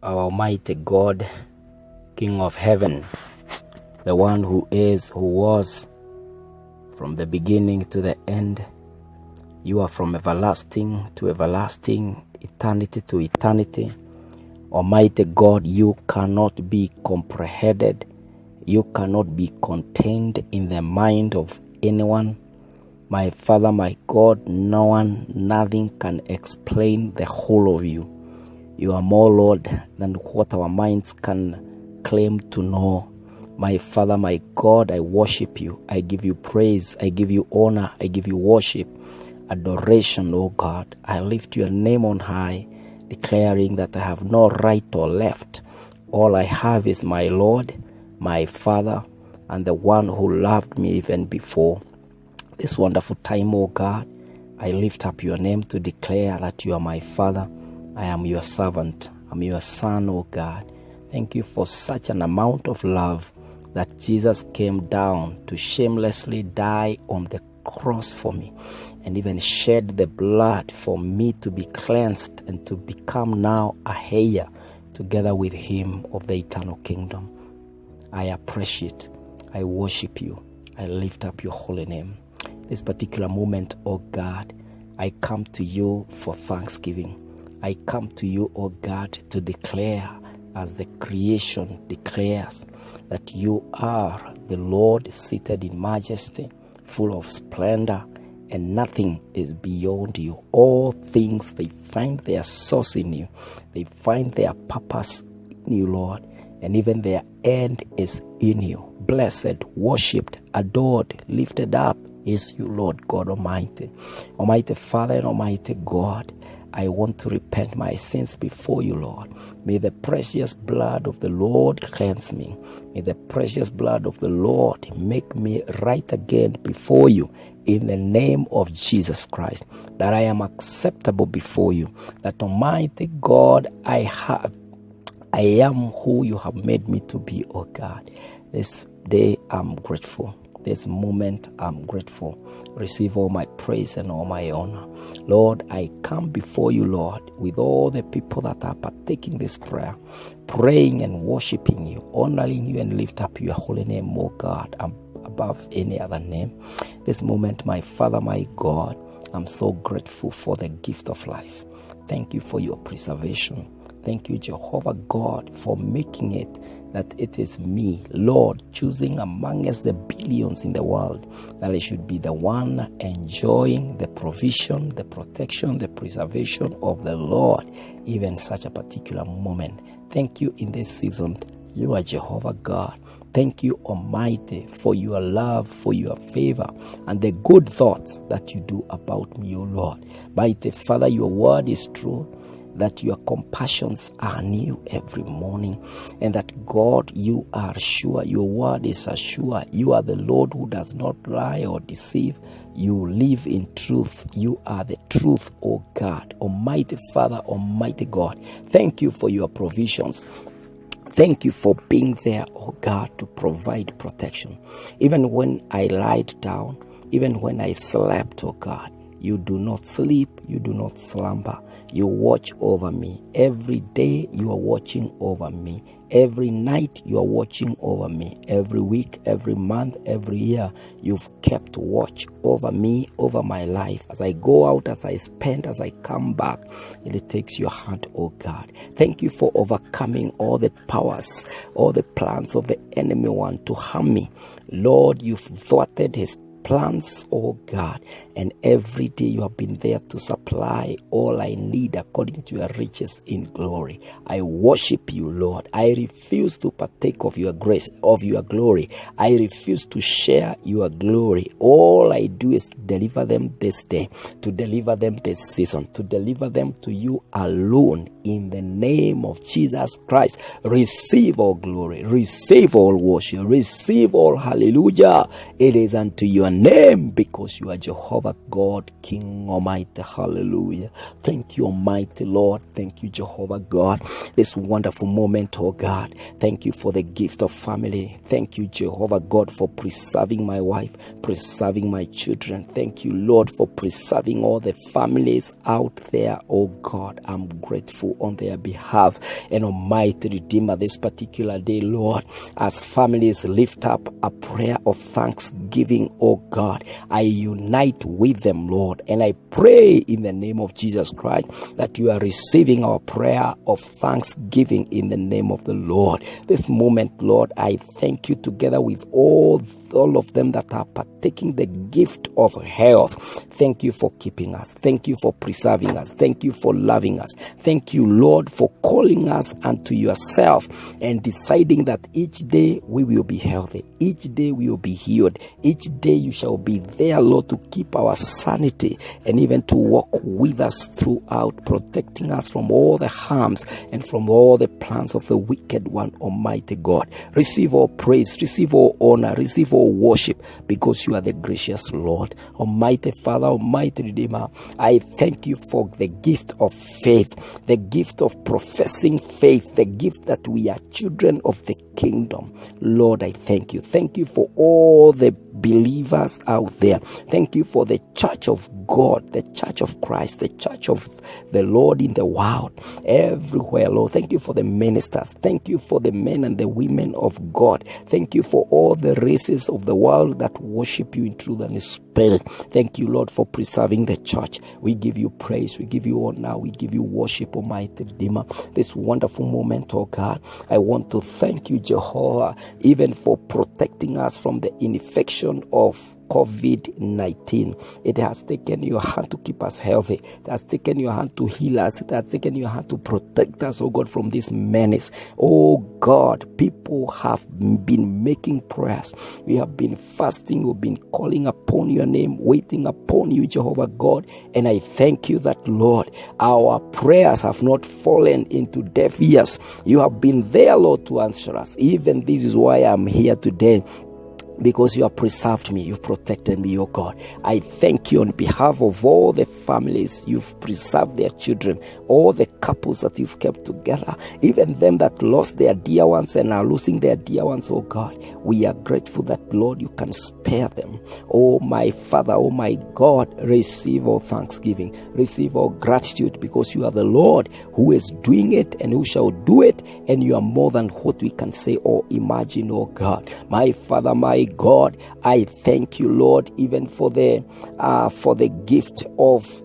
our Almighty God, King of heaven, the one who is, who was, from the beginning to the end. You are from everlasting to everlasting, eternity to eternity. Almighty God, you cannot be comprehended. You cannot be contained in the mind of anyone. My Father, my God, nothing can explain the whole of you. You are more, Lord, than what our minds can claim to know. My Father, my God, I worship you. I give you praise. I give you honor. I give you worship, adoration, O God. I lift your name on high, declaring that I have no right or left. All I have is my Lord, my Father, and the one who loved me even before. This wonderful time, O God, I lift up your name to declare that you are my Father. I am your servant. I'm your son, O God. Thank you for such an amount of love that Jesus came down to shamelessly die on the cross for me and even shed the blood for me to be cleansed and to become now a heir together with him of the eternal kingdom. I appreciate, I worship you, I lift up your holy name. This particular moment, oh God, I come to you for thanksgiving. I come to you, oh God, to declare, as the creation declares, that you are the Lord seated in majesty, full of splendor, and nothing is beyond you. All things, they find their source in you. They find their purpose in you, Lord, and even their end is in you. Blessed, worshipped, adored, lifted up is you, Lord God Almighty. Almighty Father and Almighty God, I want to repent my sins before you, Lord. May the precious blood of the Lord cleanse me. May the precious blood of the Lord make me right again before you, in the name of Jesus Christ, that I am acceptable before you, that Almighty God, I am who you have made me to be, oh God. This day I'm grateful. This moment I'm grateful. Receive all my praise and all my honor. Lord, I come before you, Lord, with all the people that are partaking this prayer, praying and worshiping you, honoring you, and lift up your holy name, oh God, above any other name. This moment, my Father, my God, I'm so grateful for the gift of life. Thank you for your preservation. Thank you, Jehovah God, for making it that it is me, Lord, choosing amongst the billions in the world, that I should be the one enjoying the provision, the protection, the preservation of the Lord, even such a particular moment. Thank you in this season. You are Jehovah God. Thank you, Almighty, for your love, for your favor, and the good thoughts that you do about me, O Lord. Mighty Father, your word is true, that your compassions are new every morning, and that God, you are sure, your word is sure. You are the Lord who does not lie or deceive. You live in truth. You are the truth, O God. Almighty Father, Almighty God, thank you for your provisions. Thank you for being there, oh God, to provide protection. Even when I lied down, even when I slept, oh God, you do not sleep, you do not slumber. You watch over me. Every day you are watching over me. Every night you are watching over me. Every week, every month, every year, you've kept watch over me, over my life. As I go out, as I spend, as I come back, it takes your hand, oh God. Thank you for overcoming all the powers, all the plans of the enemy want to harm me. Lord, you've thwarted his plans, oh God, and every day you have been there to supply all I need according to your riches in glory. I worship you, Lord. I refuse to partake of your grace, of your glory. I refuse to share your glory. All I do is to deliver them this day, to deliver them this season, to deliver them to you alone. In the name of Jesus Christ, receive all glory, receive all worship, receive all hallelujah. It is unto your name, because you are Jehovah Jehovah God, King Almighty. Hallelujah. Thank you, Almighty Lord. Thank you, Jehovah God. This wonderful moment, oh God. Thank you for the gift of family. Thank you, Jehovah God, for preserving my wife, preserving my children. Thank you, Lord, for preserving all the families out there, oh God. I'm grateful on their behalf. And Almighty Redeemer, this particular day, Lord, as families lift up a prayer of thanksgiving, oh God, I unite with them, Lord, and I pray in the name of Jesus Christ that you are receiving our prayer of thanksgiving in the name of the Lord. This moment, Lord, I thank you together with all of them that are partaking the gift of health. Thank you for keeping us. Thank you for preserving us. Thank you for loving us. Thank you, Lord, for calling us unto yourself and deciding that each day we will be healthy. Each day we will be healed. Each day you shall be there, Lord, to keep our sanity and even to walk with us throughout, protecting us from all the harms and from all the plans of the wicked one, Almighty God. Receive all praise, receive all honor, receive all worship, because you are the gracious Lord. Almighty Father, Almighty Redeemer, I thank you for the gift of faith, the gift of professing faith, the gift that we are children of the kingdom. Lord, I thank you. Thank you for all the believers out there. Thank you for the church of God, the church of Christ, the church of the Lord in the world, everywhere, Lord. Thank you for the ministers. Thank you for the men and the women of God. Thank you for all the races of the world that worship you in truth and in spirit. Thank you, Lord, for preserving the church. We give you praise. We give you honor. We give you worship, Almighty Redeemer. This wonderful moment, oh God, I want to thank you, Jehovah, even for protecting us from the infection of COVID-19. It has taken your hand to keep us healthy. It has taken your hand to heal us. It has taken your hand to protect us, oh God, from this menace. Oh God, people have been making prayers. We have been fasting. We've been calling upon your name, waiting upon you, Jehovah God. And I thank you that, Lord, our prayers have not fallen into deaf ears. You have been there, Lord, to answer us. Even this is why I'm here today, because you have preserved me, you've protected me, oh God. I thank you on behalf of all the families you've preserved their children, all the couples that you've kept together, even them that lost their dear ones and are losing their dear ones, oh God. We are grateful that, Lord, you can spare them. Oh my Father, oh my God, receive all thanksgiving, receive all gratitude, because you are the Lord who is doing it and who shall do it, and you are more than what we can say or imagine, oh God. My Father, my God, I thank you, Lord, even for the gift of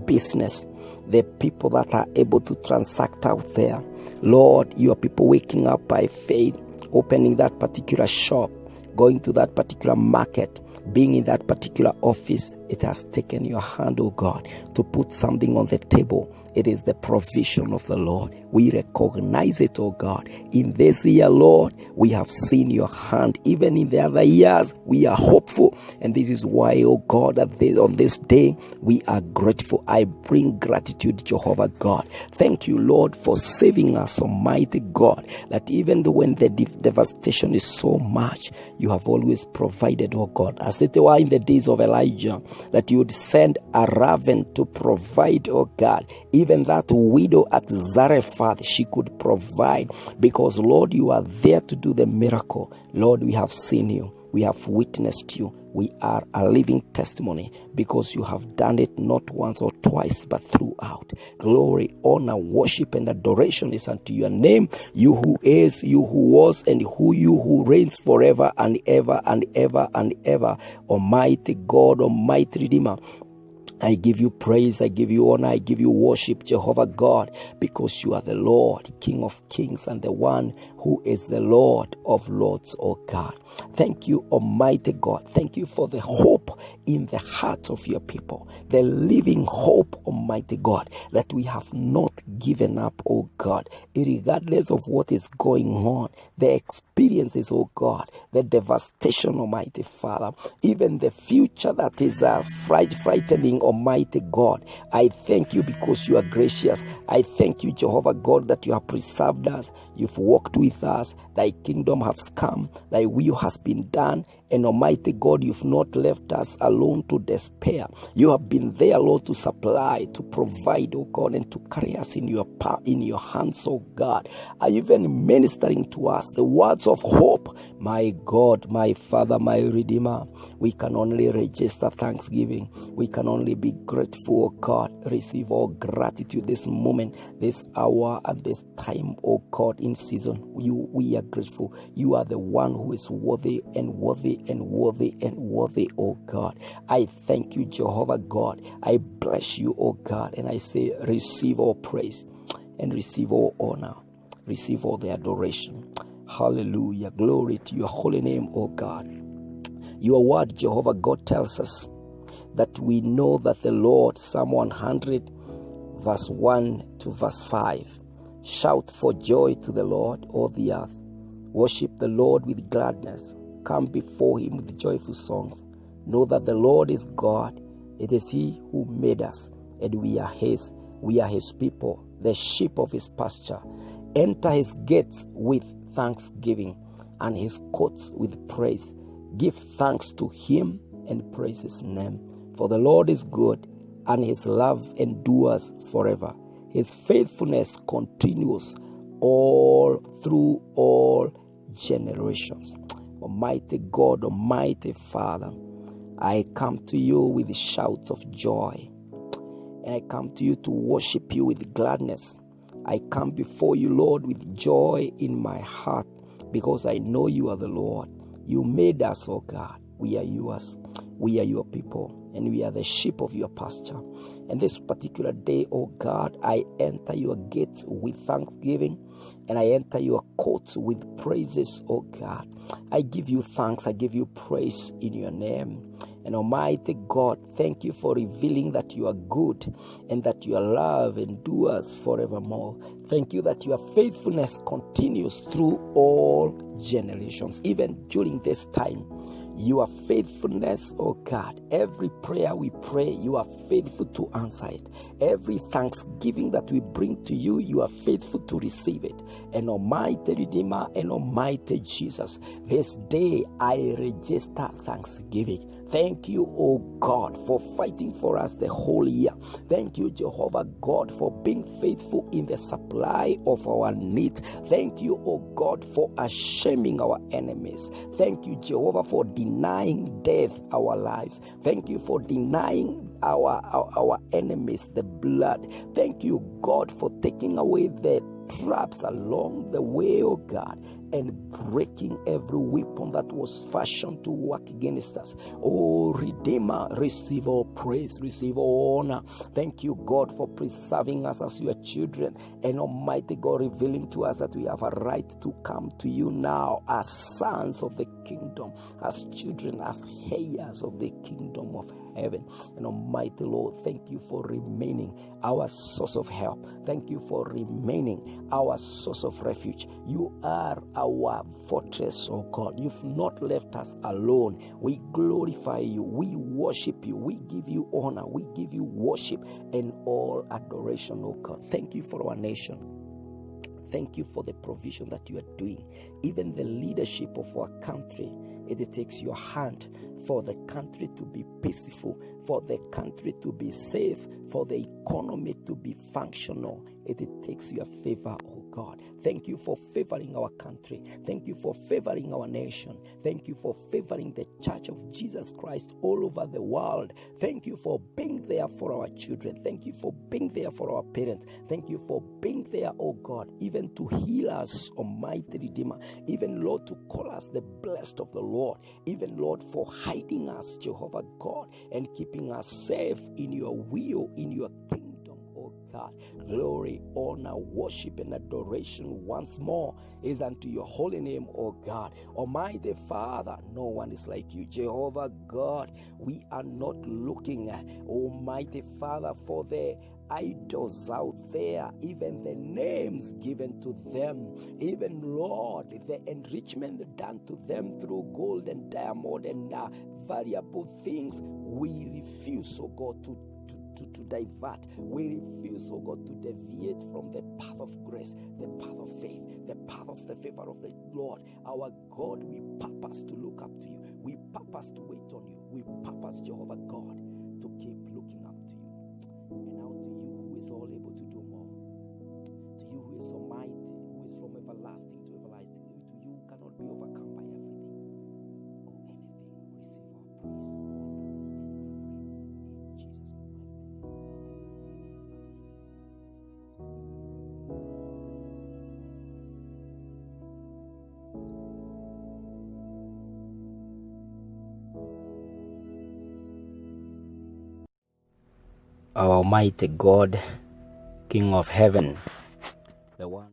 business, the people that are able to transact out there. Lord, your people waking up by faith, opening that particular shop, going to that particular market, being in that particular office. It has taken your hand, oh God, to put something on the table. It is the provision of the Lord. We recognize it, oh God. In this year, Lord, we have seen your hand. Even in the other years, we are hopeful. And this is why, oh God, on this day, we are grateful. I bring gratitude, Jehovah God. Thank you, Lord, for saving us, Almighty God, that even when the devastation is so much, you have always provided, oh God. As it were in the days of Elijah, that you would send a raven to provide, oh God. Even that widow at Zarephath, she could provide, because, Lord, you are there to do the miracle. Lord, we have seen you. We have witnessed you. We are a living testimony, because you have done it not once or twice, but throughout. Glory, honor, worship, and adoration is unto your name. You who is, you who was, and you who reigns forever and ever and ever and ever. Almighty God, Almighty Redeemer, I give you praise, I give you honor, I give you worship, Jehovah God, because you are the Lord, King of kings, and the one who is the Lord of lords, oh God. Thank you, Almighty God. Thank you for the hope in the heart of your people, the living hope, Almighty God, that we have not given up, oh God, regardless of what is going on, the experiences, oh God, the devastation, Almighty Father, even the future that is frightening, Almighty God. I thank you because you are gracious. I thank you, Jehovah God, that you have preserved us. You've walked with us. Thy kingdom has come. Thy will has been done. And Almighty God, you've not left us alone to despair. You have been there, Lord, to supply, to provide, oh God, and to carry us in your hands, oh God. Are you even ministering to us the words of hope? My God, my Father, my Redeemer, we can only register thanksgiving. We can only be grateful, oh God. Receive all gratitude this moment, this hour, and this time, oh God, in season. We are grateful. You are the one who is worthy and worthy and worthy and worthy, oh God. I thank you, Jehovah God. I bless you, oh God, and I say, receive all praise and receive all honor. Receive all the adoration. Hallelujah. Glory to your holy name, oh God. Your word, Jehovah God, tells us that we know that the Lord, Psalm 100, verse 1 to verse 5. Shout for joy to the Lord, all the earth. Worship the Lord with gladness. Come before him with joyful songs. Know that the Lord is God. It is he who made us, and we are his. We are his people, the sheep of his pasture. Enter his gates with thanksgiving and his courts with praise. Give thanks to him and praise his name. For the Lord is good, and his love endures forever. His faithfulness continues all through all generations. Almighty God, Almighty Father, I come to you with shouts of joy, and I come to you to worship you with gladness. I come before you, Lord, with joy in my heart, because I know you are the Lord. You made us, oh God. We are yours. We are your people, and we are the sheep of your pasture. And this particular day, oh God, I enter your gates with thanksgiving, and I enter your courts with praises, oh God. I give you thanks. I give you praise in your name. And Almighty God, thank you for revealing that you are good and that your love endures forevermore. Thank you that your faithfulness continues through all generations, even during this time. Your faithfulness, oh God, every prayer we pray, you are faithful to answer it. Every thanksgiving that we bring to you, you are faithful to receive it. And Almighty Redeemer and Almighty Jesus, this day I register thanksgiving. Thank you, oh God, for fighting for us the whole year. Thank you, Jehovah God, for being faithful in the supply of our needs. Thank you, oh God, for ashaming our enemies. Thank you, Jehovah, for denying death our lives. Thank you for denying our enemies the blood. Thank you, God, for taking away the traps along the way, oh God, and breaking every weapon that was fashioned to work against us. Oh Redeemer, receive all praise, receive all honor. Thank you, God, for preserving us as your children, and Almighty God, revealing to us that we have a right to come to you now as sons of the kingdom, as children, as heirs of the kingdom of heaven. And Almighty Lord, thank you for remaining our source of help. Thank you for remaining our source of refuge. You are our fortress, oh God. You've not left us alone. We glorify you. We worship you. We give you honor. We give you worship and all adoration, oh God. Thank you for our nation. Thank you for the provision that you are doing. Even the leadership of our country, it takes your hand for the country to be peaceful, for the country to be safe, for the economy to be functional. It takes your favor, oh God. Thank you for favoring our country. Thank you for favoring our nation. Thank you for favoring the Church of Jesus Christ all over the world. Thank you for being there for our children. Thank you for being there for our parents. Thank you for being there, oh God, even to heal us, Almighty Redeemer. Even, Lord, to call us the blessed of the Lord. Even, Lord, for hiding us, Jehovah God, and keeping us safe in your will, in your kingdom. God, glory, honor, worship, and adoration once more is unto your holy name, O God. Almighty Father, no one is like you. Jehovah God, we are not looking, Almighty Father, for the idols out there, even the names given to them, even, Lord, the enrichment done to them through gold and diamond and variable things. We refuse, oh God, to divert. We refuse, oh God, to deviate from the path of grace, the path of faith, the path of the favor of the Lord. Our God, we purpose to look up to you. We purpose to wait on you. We purpose, Jehovah God, to keep looking up to you. And now to you who is all able to do more, to you who is almighty, who is from everlasting to everlasting, to you who cannot be overcome by everything or anything, receive our praise, honor, and glory. In Jesus' mighty name, our Almighty God, King of heaven, the one